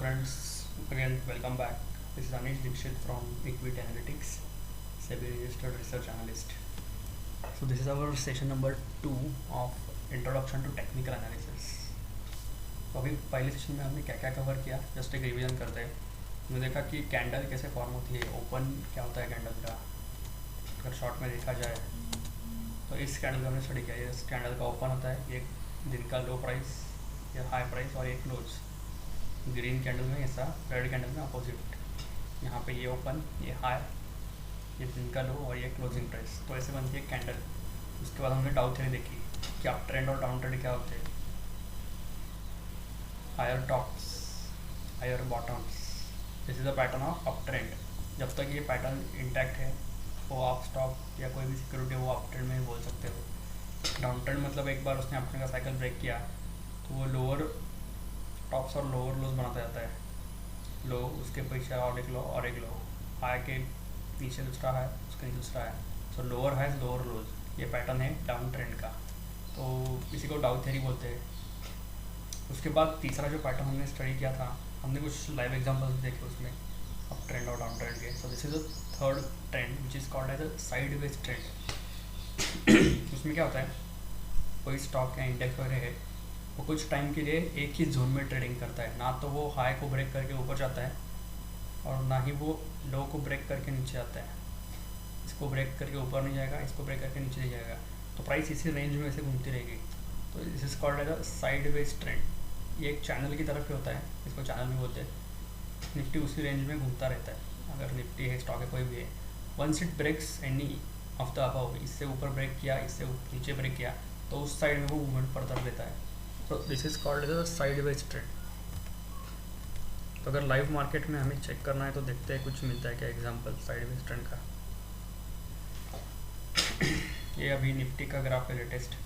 friends, again welcome back. This is Anish Dikshit from Equity Analytics, SEBI registered research analyst. So this is our session number 2 of Introduction to Technical Analysis. तो अभी पहले session में हमने क्या क्या cover किया, just एक revision करते हैं. हमने देखा कि कैंडल कैसे फॉर्म होती है, ओपन क्या होता है कैंडल का, अगर शॉर्ट में देखा जाए तो इस कैंडल का हमने स्टडी किया. इस कैंडल का ओपन होता है एक दिन का लो प्राइस या हाई प्राइस और एक क्लोज. ग्रीन कैंडल में ऐसा, रेड कैंडल में अपोजिट. यहाँ पे ये ओपन, ये हाई, ये दिन का लो और ये क्लोजिंग प्राइस. तो ऐसे बनती है कैंडल. उसके बाद हमने डाउ थ्योरी देखी कि अप ट्रेंड और डाउन ट्रेंड क्या होते हैं. Higher tops, higher bottoms. This is the pattern of up trend. जब तक ये पैटर्न इंटैक्ट है वो आप स्टॉक या कोई भी सिक्योरिटी वो अप ट्रेंड में बोल सकते हो. डाउन ट्रेंड मतलब एक बार उसने अप ट्रेंड का साइकिल ब्रेक किया तो वो लोअर टॉप्स और लोअर लोज बनाता जाता है. लो उसके पीछे और एक लो और एक लो, हाई के नीचे दूसरा है, उसके नीचे दूसरा है. सो लोअर हाई लोअर लोज, ये पैटर्न है डाउन ट्रेंड का. तो इसी को डाउ थ्योरी बोलते हैं. उसके बाद तीसरा जो पैटर्न हमने स्टडी किया था, हमने कुछ लाइव एग्जांपल्स देखे उसमें अप ट्रेंड और डाउन ट्रेंड के. So this is the third trend which is called as a sideways trend. उसमें क्या होता है, कोई स्टॉक या इंडेक्स वगैरह है, वो कुछ टाइम के लिए एक ही जोन में ट्रेडिंग करता है. ना तो वो हाई को ब्रेक करके ऊपर जाता है और ना ही वो लो को ब्रेक करके नीचे आता है. इसको ब्रेक करके ऊपर नहीं जाएगा, इसको ब्रेक करके नीचे नहीं जाएगा. तो प्राइस इसी रेंज में ऐसे घूमती रहेगी. तो this is called as a sideways trend. ये एक चैनल की तरफ ही होता है, इसको चैनल भी बोलते हैं. निफ्टी उसी रेंज में घूमता रहता है. अगर निफ्टी है, स्टॉक है, कोई भी है, once it breaks any of the above, इससे ऊपर ब्रेक किया, इससे नीचे ब्रेक किया, तो उस साइड में वो मूवमेंट फर्दर लेता है. तो this is called as a sideways trend. तो अगर लाइव मार्केट में हमें चेक करना है तो देखते हैं कुछ मिलता है क्या एग्जांपल साइड वेज ट्रेंड का. ये अभी निफ्टी का ग्राफ है लेटेस्ट.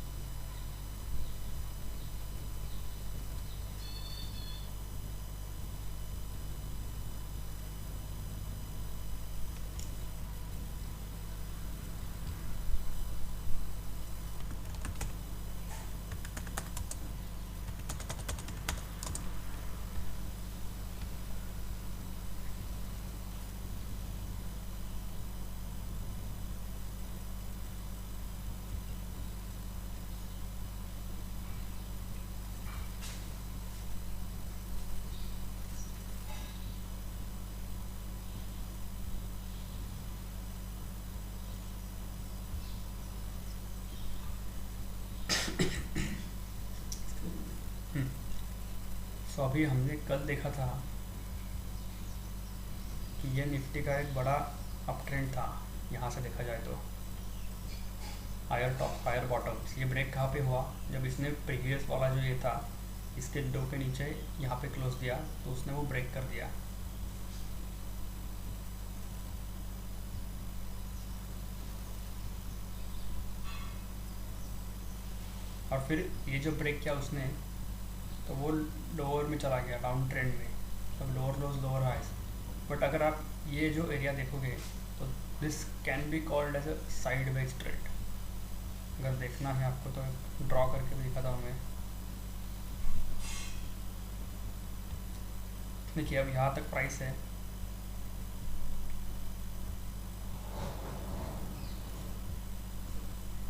तो अभी हमने कल देखा था कि ये निफ्टी का एक बड़ा अप ट्रेंड था. यहाँ से देखा जाए तो हायर टॉप हायर बॉटम्स. ये ब्रेक कहाँ पे हुआ, जब इसने प्रीवियस वाला जो ये था इसके लो के नीचे यहाँ पे क्लोज दिया तो उसने वो ब्रेक कर दिया. और फिर ये जो ब्रेक किया उसने, तो वो लोअर में चला गया, डाउन ट्रेंड में. सब lower lows lower highs. But अगर आप ये जो एरिया देखोगे तो this can be called as a sideways trend. अगर देखना है आपको तो ड्रॉ करके भी दिखाता हूँ मैं. देखिए अब यहाँ तक प्राइस है,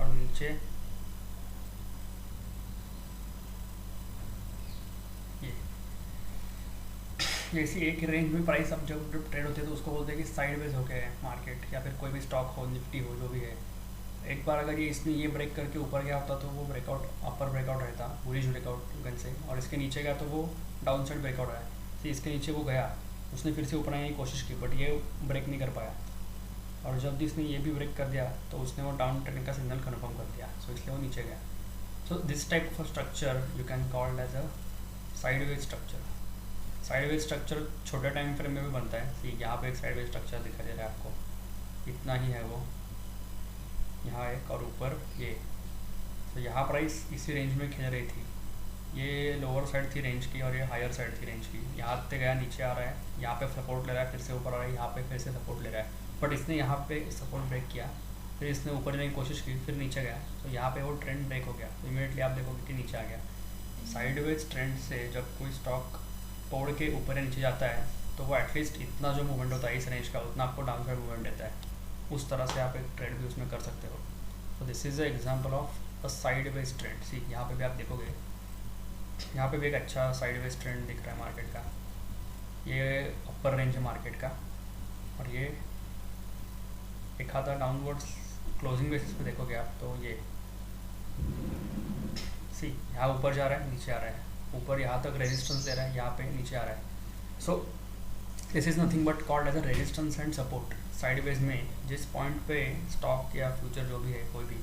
और नीचे ये इसी एक रेंज में प्राइस अब जब ट्रेड होते हैं तो उसको बोलते हैं कि साइड वेज हो गया है मार्केट, या फिर कोई भी स्टॉक हो, निफ्टी हो, जो भी है. एक बार अगर ये इसने ये ब्रेक करके ऊपर गया होता तो वो ब्रेकआउट, अपर ब्रेकआउट रहता, बुलिश ब्रेकआउट गन से, और इसके नीचे गया तो वो डाउन साइड ब्रेकआउट है. तो इसके नीचे वो गया, उसने फिर से ऊपर आने की कोशिश की बट ये ब्रेक नहीं कर पाया. और जब इसने ये भी ब्रेक कर दिया तो उसने वो डाउन ट्रेंड का सिग्नल कन्फर्म कर दिया. सो इसलिए वो नीचे गया. So this type of structure you can called as a sideways structure. Sideways structure छोटे टाइम फ्रेम में भी बनता है. यहाँ पे एक साइड वेज स्ट्रक्चर दिखाई दे रहा है आपको, इतना ही है वो, यहाँ एक और ऊपर ये. तो यहाँ प्राइस इसी रेंज में खिंच रही थी. ये लोअर साइड थी रेंज की और ये हायर साइड थी रेंज की. यहाँ पे गया, नीचे आ रहा है, यहाँ पे सपोर्ट ले रहा है, फिर से ऊपर आ रहा है, यहाँ पे फिर से सपोर्ट ले रहा है. बट इसने यहाँ पे सपोर्ट ब्रेक किया, फिर इसने ऊपर जाने की कोशिश की, फिर नीचे गया. तो यहाँ पे वो ट्रेंड ब्रेक हो गया. तो इमीडिएटली आप देखोगे कि नीचे आ गया. साइडवेज ट्रेंड से जब कोई स्टॉक तोड़ के ऊपर या नीचे जाता है तो वो एटलीस्ट इतना जो मूवमेंट होता है इस रेंज का उतना आपको डाउन साइड मूवमेंट देता है। उस तरह से आप एक ट्रेड भी उसमें कर सकते हो। तो this is a example of a sideways trend. See यहाँ पे भी आप देखोगे, यहाँ पे भी एक अच्छा साइड वेज ट्रेंड दिख रहा है मार्केट का। ये अपर रेंज है मार्केट का और ये एक आधा डाउनवर्ड्स क्लोजिंग बेसिस पे देखोगे आप तो ये सी यहाँ ऊपर जा रहा है, नीचे आ रहा है, ऊपर यहाँ तक रेजिस्टेंस दे रहा है, यहाँ पे नीचे आ रहा है। So this is nothing but called as a resistance and support. Sideways में जिस पॉइंट पे स्टॉक या फ्यूचर जो भी है कोई भी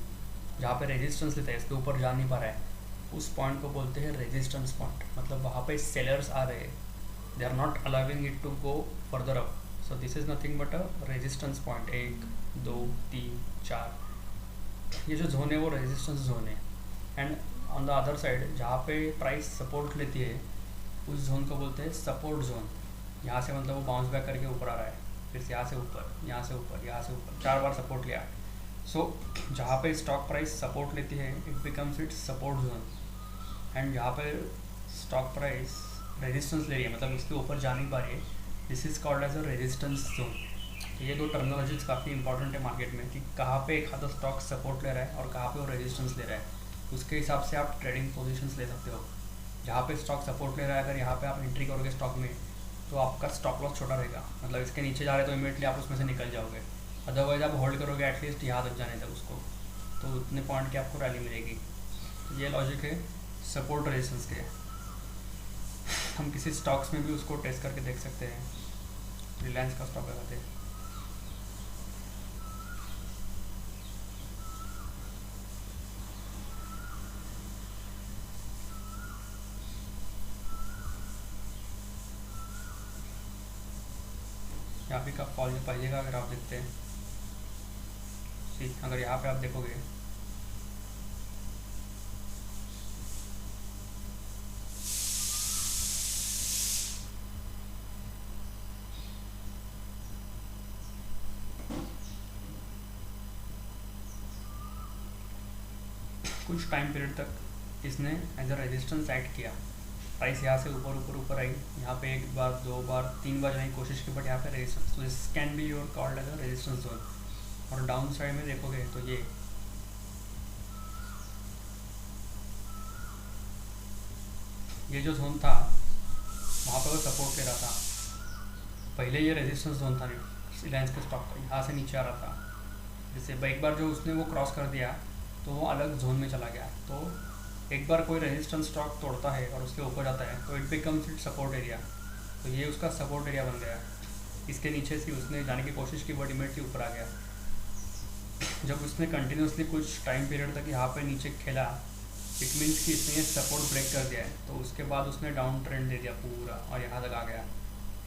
जहाँ पे रेजिस्टेंस लेता है, इसके ऊपर जा नहीं पा रहा है, उस पॉइंट को बोलते हैं रेजिस्टेंस पॉइंट। मतलब वहाँ पे सेलर्स आ रहे हैं, they are not allowing it to go further up. So this is nothing but a resistance point. 1 2 3 4 ये जो जोन है वो रेजिस्टेंस जोन है। And on the other side जहाँ पे प्राइस सपोर्ट लेती है उस जोन को बोलते हैं सपोर्ट जोन। यहाँ से मतलब वो बाउंस बैक करके ऊपर आ रहा है, फिर से यहाँ से ऊपर, यहाँ से ऊपर, यहाँ से ऊपर, 4 बार सपोर्ट लिया। सो जहाँ पे स्टॉक प्राइस सपोर्ट लेती है it becomes it's support zone. And जहाँ पे स्टॉक प्राइस रेजिस्टेंस ले रही है मतलब इसके ऊपर जा नहीं पा रही है, this is called as a resistance zone. ये दो टर्मिनोलॉजीज काफ़ी इंपॉर्टेंट है मार्केट में कि कहाँ पे एक आधा स्टॉक सपोर्ट ले रहा है और कहाँ पे वो रेजिस्टेंस ले रहा है। उसके हिसाब से आप ट्रेडिंग पोजीशंस ले सकते हो। जहाँ पे स्टॉक सपोर्ट ले रहा है अगर यहाँ पे आप एंट्री करोगे स्टॉक में तो आपका स्टॉप लॉस छोटा रहेगा, मतलब इसके नीचे जा रहे हैं तो इमीडिएटली आप उसमें से निकल जाओगे। अदरवाइज आप होल्ड करोगे एटलीस्ट यहाँ तक जाने तक उसको, तो उतने पॉइंट की आपको रैली मिलेगी। तो ये लॉजिक है सपोर्ट रेजिस्टेंस के। हम किसी स्टॉक्स में भी उसको टेस्ट करके देख सकते हैं। रिलायंस का स्टॉक लगाते हैं, यहाँ भी का फॉल पाइएगा अगर आप देखते हैं। ठीक, अगर यहाँ पे आप देखोगे कुछ टाइम पीरियड तक इसने एज अ रेजिस्टेंस एक्ट किया। प्राइस यहाँ से ऊपर ऊपर ऊपर आई, यहाँ पे 1 बार 2 बार 3 बार जाने की कोशिश की बट यहाँ पे रेजिस्टेंस, तो this can be your called as a resistance zone. और डाउन साइड में देखोगे तो ये जो जोन था वहाँ पर वो सपोर्ट ले रहा था। पहले ये रेजिस्टेंस जोन था रिलायंस के स्टॉक का, यहाँ से नीचे आ रहा था। जैसे एक बार जो उसने वो क्रॉस कर दिया तो वो अलग जोन में चला गया। तो एक बार कोई रेजिस्टेंस स्टॉक तोड़ता है और उसके ऊपर जाता है तो it becomes it support area. तो ये उसका सपोर्ट एरिया बन गया। इसके नीचे से उसने जाने की कोशिश की बट इमीडिएटली ऊपर आ गया। जब उसने कंटिन्यूसली कुछ टाइम पीरियड तक यहाँ पे नीचे खेला इट मीन्स कि इसने ये सपोर्ट ब्रेक कर दिया है। तो उसके बाद उसने डाउन ट्रेंड दे दिया पूरा और यहाँ तक आ गया।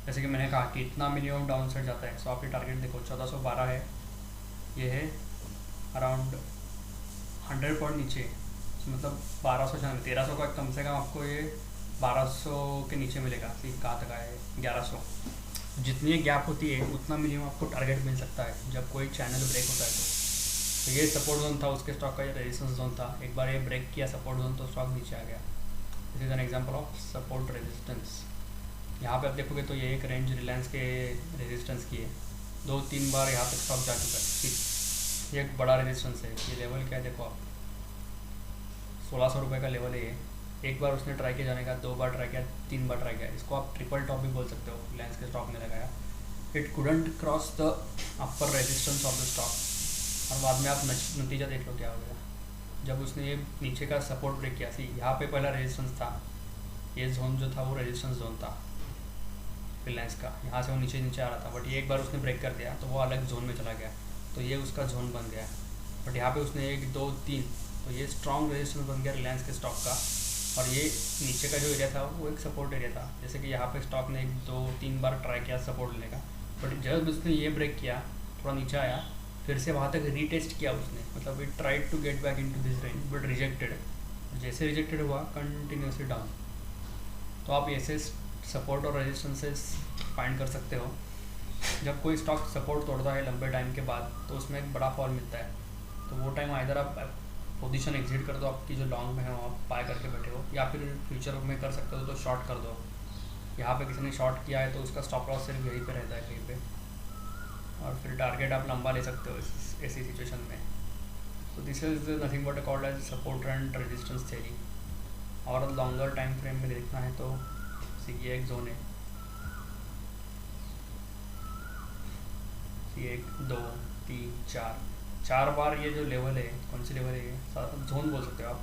जैसे कि मैंने कहा कि इतना मिनिमम डाउन साइड जाता है। सो आप ये टारगेट देखो 1412 है, ये है अराउंड 100 पॉइंट नीचे, मतलब 1296 1300 का कम से कम आपको ये 1200 के नीचे मिलेगा। ठीक, कहाँ तक आया है 1100। जितनी गैप होती है उतना मिनिमम आपको टारगेट मिल सकता है जब कोई चैनल ब्रेक होता है। तो ये सपोर्ट जोन था उसके स्टॉक का, ये रेजिस्टेंस जोन था। एक बार ये ब्रेक किया सपोर्ट जोन तो स्टॉक नीचे आ गया। This is an example of support resistance. यहाँ पे आप देखोगे तो ये एक रेंज रिलायंस के रेजिस्टेंस की है, 2-3 बार यहाँ तक स्टॉक जा चुका है। ठीक, ये एक बड़ा रेजिस्टेंस है। ये लेवल क्या है देखो आप, 1600 रुपये का लेवल है ये। एक बार उसने ट्राई किया जाने का, 2 बार ट्राई किया, 3 बार ट्राई किया। इसको आप ट्रिपल टॉप भी बोल सकते हो। रिलायंस के स्टॉक में लगाया, it couldn't cross the upper resistance of the stock. और बाद में आप नतीजा देख लो क्या हो गया। जब उसने ये नीचे का सपोर्ट ब्रेक किया, सी यहाँ पे पहला रेजिस्टेंस था, ये जोन जो था वो रेजिस्टेंस जोन था रिलायंस का, यहाँ से वो नीचे नीचे आ रहा था। बट ये एक बार उसने ब्रेक कर दिया तो वो अलग जोन में चला गया, तो ये उसका जोन बन गया। बट यहाँ पे उसने 1 2 3, तो ये स्ट्रॉन्ग रेजिस्टेंस बन गया रिलायंस के स्टॉक का। और ये नीचे का जो एरिया था वो एक सपोर्ट एरिया था। जैसे कि यहाँ पे स्टॉक ने 1 2 3 बार ट्राई किया सपोर्ट लेने का, बट जब उसने ये ब्रेक किया थोड़ा नीचे आया, फिर से वहाँ तक रीटेस्ट किया उसने, मतलब it tried to get back into this range but rejected. जैसे रिजेक्टेड हुआ कंटिन्यूसली डाउन। तो आप ऐसे सपोर्ट और रेजिस्टेंसेस फाइंड कर सकते हो। जब कोई स्टॉक सपोर्ट तोड़ता है लंबे टाइम के बाद तो उसमें एक बड़ा फॉल मिलता है, तो वो टाइम आइदर आप पोजीशन एग्जिट कर दो, आपकी जो लॉन्ग में है वो आप बाय करके बैठे हो, या फिर फ्यूचर में कर सकते हो तो शॉर्ट कर दो। यहाँ पे किसी ने शॉर्ट किया है तो उसका स्टॉप लॉस सिर्फ यहीं पे रहता है कहीं पे, और फिर टारगेट आप लंबा ले सकते हो ऐसी सिचुएशन में। तो this is nothing but called as support and resistance theory. और लॉन्गर टाइम फ्रेम में देखना है तो ये एक जोन है, ये 1 2 3 4 4 बार ये जो लेवल है, कौन सी लेवल है ये, जोन बोल सकते हो आप।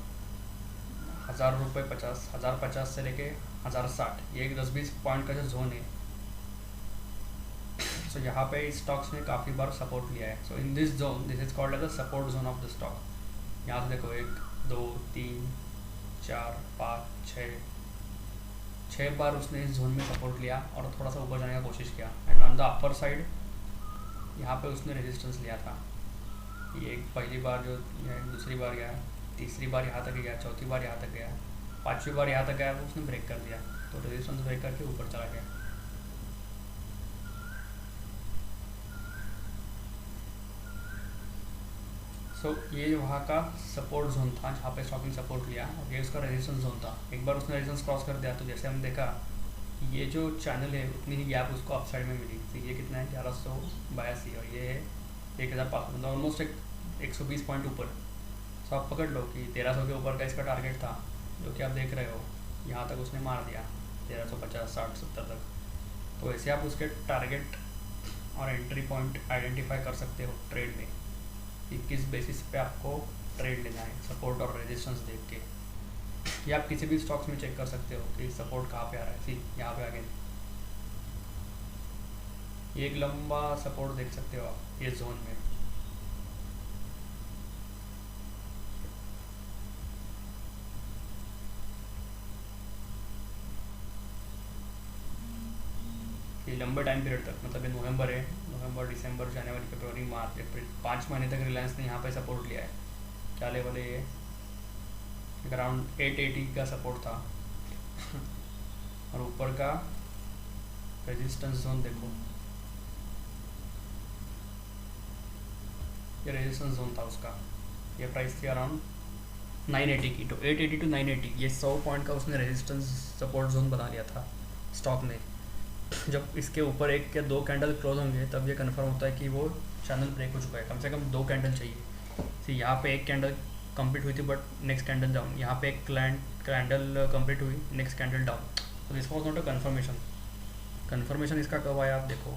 1000 रुपये 50, 1050 से लेके 1060, ये एक 10-20 पॉइंट का जो जोन है। सो यहाँ पे इस स्टॉक्स ने काफ़ी बार सपोर्ट लिया है। So in this zone, this is called as the support zone of the stock. यहाँ से देखो 1 2 3 4 5 6 बार उसने इस जोन में सपोर्ट लिया और थोड़ा सा ऊपर जाने का कोशिश किया। And on the upper side यहाँ पे उसने रेजिस्टेंस लिया था। ये एक पहली बार जो, दूसरी बार गया, तीसरी बार यहाँ तक गया, चौथी बार यहाँ तक गया, पांचवी बार यहाँ तक गया, तो उसने ब्रेक कर दिया, तो रेजिस्टेंस ब्रेक करके ऊपर चला गया। सो ये वहाँ का सपोर्ट जोन था जहाँ पे स्टॉक ने सपोर्ट लिया, और ये उसका रेजिस्टेंस जोन था। एक बार उसने रेजिस्टेंस क्रॉस कर दिया तो जैसे हमने देखा ये जो चैनल है उतनी ही गैप उसको अप साइड में मिली। तो ये कितना है 1182, और ये है 1500, मतलब ऑलमोस्ट 120 पॉइंट ऊपर। तो आप पकड़ लो कि 1300 के ऊपर का इसका टारगेट था, जो कि आप देख रहे हो यहाँ तक उसने मार दिया 1350 60 70 तक। तो ऐसे आप उसके टारगेट और एंट्री पॉइंट आइडेंटिफाई कर सकते हो ट्रेड में, कि किस बेसिस पे आपको ट्रेड लेना है, सपोर्ट और रेजिस्टेंस देख के। ये आप किसी भी स्टॉक्स में चेक कर सकते हो कि सपोर्ट कहाँ पे आ रहा है। सी यहाँ पे आगे ये एक लंबा सपोर्ट देख सकते हो आप ये जोन में। ये लंबे टाइम पीरियड तक, मतलब ये नवंबर है, नवंबर दिसंबर जनवरी फरवरी मार्च अप्रैल 5 महीने तक रिलायंस ने यहाँ पे सपोर्ट लिया है। क्या लेवल है ये, अराउंड 880 का सपोर्ट था और ऊपर का रेजिस्टेंस जोन देखो, ये रेजिस्टेंस जोन था उसका। ये प्राइस थी अराउंड 980 की, तो 880 टू 980 ये 100 पॉइंट का उसने रेजिस्टेंस सपोर्ट जोन बना लिया था स्टॉक ने। जब इसके ऊपर 1 या 2 कैंडल क्लोज होंगे तब ये कंफर्म होता है कि वो चैनल ब्रेक हो चुका है। कम से कम 2 कैंडल चाहिए। तो यहाँ पे 1 कैंडल कंप्लीट हुई थी बट नेक्स्ट कैंडल डाउन, यहाँ पे एक कैंडल कंप्लीट हुई, नेक्स्ट कैंडल डाउन। तो this was not a confirmation इसका कब आया आप देखो,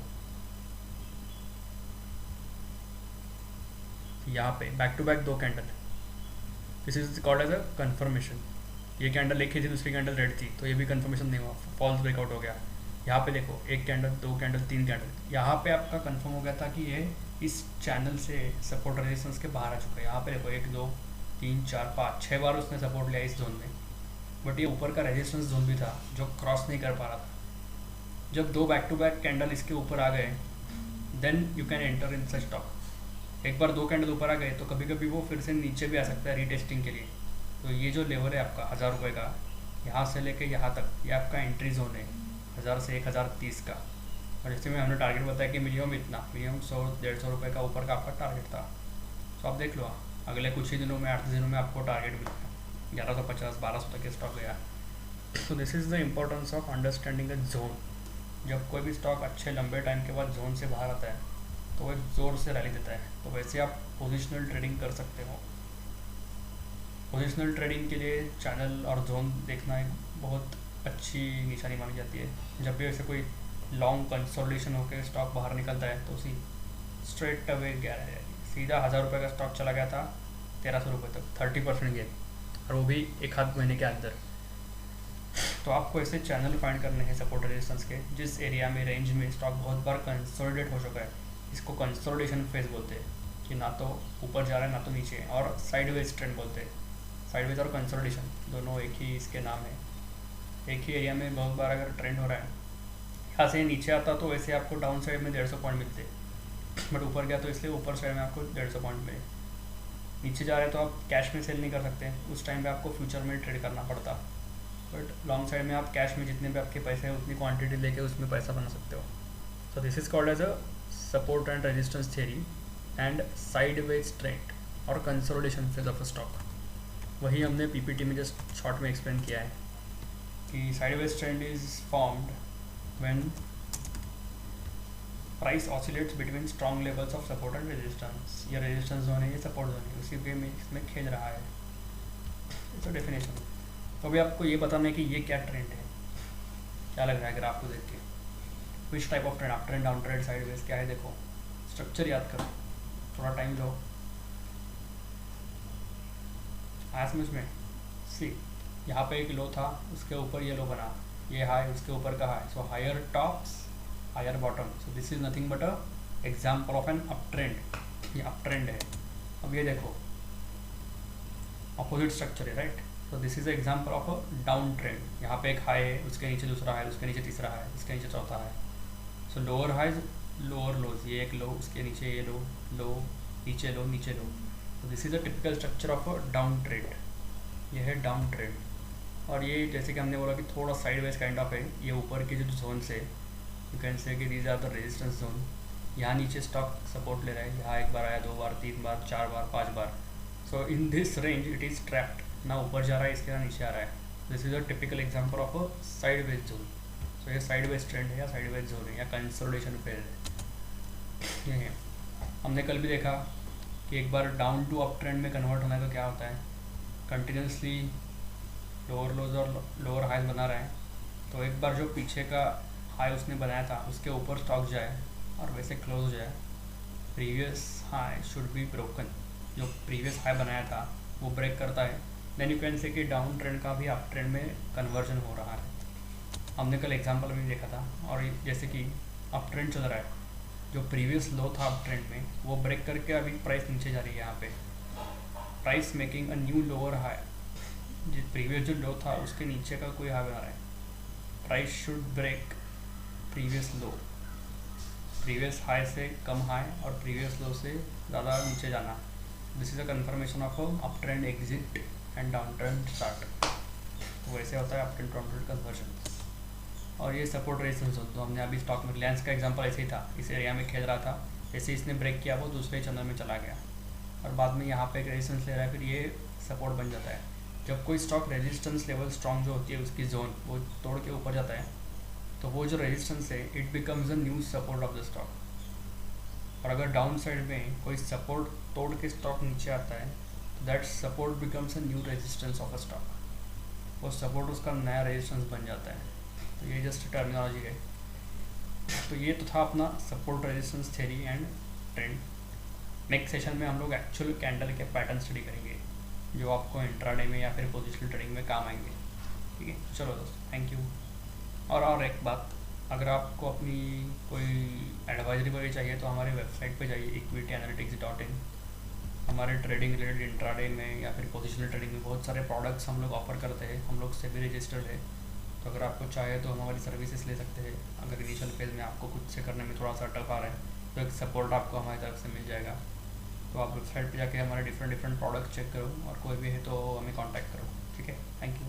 यहाँ पे back to back 2 candle, this is called as a confirmation. ये कैंडल एक ही थी, दूसरी कैंडल रेड थी, तो ये भी कन्फर्मेशन नहीं हुआ, फॉल्स ब्रेकआउट हो गया। यहाँ पे देखो 1 कैंडल 2 कैंडल 3 कैंडल, यहाँ पे आपका कंफर्म हो गया था कि ये इस चैनल से सपोर्ट रेजिस्टेंस के बाहर आ चुका है। यहाँ पे देखो 1 2 3 4 5 6 बार उसने सपोर्ट लिया इस जोन में, बट ये ऊपर का रेजिस्टेंस जोन भी था जो क्रॉस नहीं कर पा रहा था। जब 2 बैक टू बैक कैंडल इसके ऊपर आ गए then you can enter in such stock. एक बार 2 कैंडल ऊपर आ गए तो कभी कभी वो फिर से नीचे भी आ सकता है रीटेस्टिंग के लिए। तो ये जो लेवल है आपका 1000 रुपये का, यहाँ से लेके यहाँ तक ये आपका एंट्री जोन है 1000 से 1030 का। और जैसे में हमने टारगेट बताया कि मिनिमम इतना, मिनिमम 100-150 रुपये का ऊपर का आपका टारगेट था। तो आप देख लो अगले कुछ ही दिनों में 8 दिनों में आपको टारगेट मिला 1150-1200 तक के स्टॉक गया। तो this is the importance of understanding the zone. जब कोई भी स्टॉक अच्छे लंबे टाइम के बाद जोन से बाहर आता है तो वो एक ज़ोर से रैली देता है। तो वैसे आप पोजिशनल ट्रेडिंग कर सकते हो। पोजिशनल ट्रेडिंग के लिए चैनल और जोन देखना एक बहुत अच्छी निशानी मानी जाती है। जब भी ऐसे कोई लॉन्ग कंसोलिडेशन होकर स्टॉक बाहर निकलता है तो उसी स्ट्रेट अवे गया है, सीधा 1000 रुपये का स्टॉक चला गया था 1300 रुपये तक, 30% गेन, और वो भी 1 आध महीने के अंदर। तो आपको ऐसे चैनल फाइंड करने हैं सपोर्ट रेजिस्टेंस के, जिस एरिया में रेंज में स्टॉक बहुत बार कंसोलिडेट हो चुका है। इसको कंसोलिडेशन फेज बोलते हैं, कि ना तो ऊपर जा रहा है ना तो नीचे, और साइडवेज ट्रेंड बोलते हैं। साइडवेज और कंसोलिडेशन दोनों एक ही इसके नाम है। एक ही एरिया में बहुत बार अगर ट्रेंड हो रहा है, यहाँ से नीचे आता तो वैसे आपको डाउन साइड में 150 पॉइंट मिलते, बट ऊपर गया तो इसलिए ऊपर साइड में आपको 150 पॉइंट मिले। नीचे जा रहे हैं तो आप कैश में सेल नहीं कर सकते, उस टाइम पे आपको फ्यूचर में ट्रेड करना पड़ता। बट लॉन्ग साइड में आप कैश में जितने भी आपके पैसे हैं उतनी क्वांटिटी लेके उसमें पैसा बना सकते हो। So this is called as a support and resistance theory and sideways trend और consolidation phase of a stock. वही हमने पीपीटी में जस्ट शॉर्ट में एक्सप्लेन किया है कि sideways trend is formed when price oscillates between strong levels of support and resistance. ये resistance zone है, ये सपोर्ट जोन है, उसी वे में इसमें खेल रहा है। It's a definition. तो अभी आपको ये बताना है कि ये क्या ट्रेंड है, क्या लग रहा है ग्राफ को देख के, which type of trend, up trend, down trend, sideways, क्या है। देखो स्ट्रक्चर याद करो, थोड़ा टाइम लो। आया समझ में? सी, यहाँ पे एक लो था, उसके ऊपर ये लो बना, ये हाई, उसके ऊपर का high, so higher tops higher bottom. So this is nothing but a example of an up trend. ये अप ट्रेंड है। अब ये देखो अपोजिट स्ट्रक्चर है, राइट। तो this is example of a down trend. यहाँ पे एक हाई है, उसके नीचे दूसरा हाई, उसके नीचे तीसरा हाई, उसके नीचे चौथा high. So lower highs lower lows, ये एक लो, उसके नीचे ये लो, लो नीचे लो, नीचे लो। तो this is a typical structure of a down trend. ये है डाउन ट्रेंड। और ये जैसे कि हमने बोला कि थोड़ा साइडवेज काइंड ऑफ है। ये ऊपर के जो जोन से यू कैन से कि these are the resistance zone. यहाँ नीचे स्टॉक सपोर्ट ले रहा है, यहाँ एक बार आया, 2 बार, 3 बार, 4 बार, 5 बार। So in this range it is trapped, ना ऊपर जा रहा है इसके ना नीचे आ रहा है। This is a typical example of a sideways zone. So ये साइडवेज ट्रेंड है या साइडवेज जोन है या कंसोलिडेशन फेज है। ये है। हमने कल भी देखा कि एक बार डाउन टू अप ट्रेंड में कन्वर्ट होना है तो क्या होता है, कंटिन्यूसली लोअर लोज और लोअर हाइज बना रहा है। तो एक बार जो पीछे का हाई उसने बनाया था उसके ऊपर स्टॉक जाए और वैसे क्लोज हो जाए, previous high should be broken. जो प्रीवियस हाई बनाया था वो ब्रेक करता है, देन यू कैन से कि डाउन ट्रेंड का भी अप ट्रेंड में कन्वर्जन हो रहा है। हमने कल एग्जांपल में देखा था। और जैसे कि अप ट्रेंड चल रहा है, जो प्रीवियस लो था अप ट्रेंड में वो ब्रेक करके अभी प्राइस नीचे जा रही है। यहाँ पे price making a new lower high. जो प्रीवियस जो लो था उसके नीचे का कोई हाई बना रहा है। Price should break previous low, previous high से कम हाई और प्रीवियस लो से ज़्यादा नीचे जाना। This is a confirmation of up trend exit and down trend start. तो वैसे होता है up trend down trend conversion. और ये सपोर्ट रेजिस्टेंस जोन, तो हमने अभी स्टॉक में रिलायंस का एग्जांपल ऐसे ही था, इस एरिया में खेल रहा था, जैसे इसने ब्रेक किया वो दूसरे चैनल में चला गया और बाद में यहाँ पे एक रेजिस्टेंस ले रहा है, फिर ये सपोर्ट बन जाता है। जब कोई स्टॉक रेजिस्टेंस लेवल स्ट्रॉन्ग जो होती है उसकी जोन वो तोड़ के ऊपर जाता है तो वो जो रेजिस्टेंस है it becomes a new support of the stock. और अगर डाउन साइड में कोई सपोर्ट तोड़ के स्टॉक नीचे आता है तो that support becomes a new resistance of a stock. वो सपोर्ट उसका नया रेजिस्टेंस बन जाता है। तो ये जस्ट टर्मिनोलॉजी है। तो ये तो था अपना support resistance theory and trend. Next session में हम लोग एक्चुअल कैंडल के पैटर्न स्टडी करेंगे जो आपको इंट्राडे में या फिर पोजिशनल ट्रेडिंग में काम आएंगे। ठीक है, चलो दोस्तों, थैंक यू। और एक बात, अगर आपको अपनी कोई एडवाइजरी वगैरह चाहिए तो हमारे वेबसाइट पे जाइए equityanalytics.in। हमारे ट्रेडिंग रिलेटेड इंट्राडे में या फिर पोजिशनल ट्रेडिंग में बहुत सारे प्रोडक्ट्स हम लोग ऑफर करते हैं। हम लोग से भी रजिस्टर्ड है, तो अगर आपको चाहे तो हम हमारी सर्विसेज ले सकते हैं। अगर इनिशियल फेज में आपको खुद से करने में थोड़ा सा टफ आ रहा है तो एक सपोर्ट आपको हमारी तरफ से मिल जाएगा। तो आप वेबसाइट पे जाके हमारे डिफरेंट प्रोडक्ट चेक करो और कोई भी है तो हमें कांटेक्ट करो। ठीक है, थैंक यू।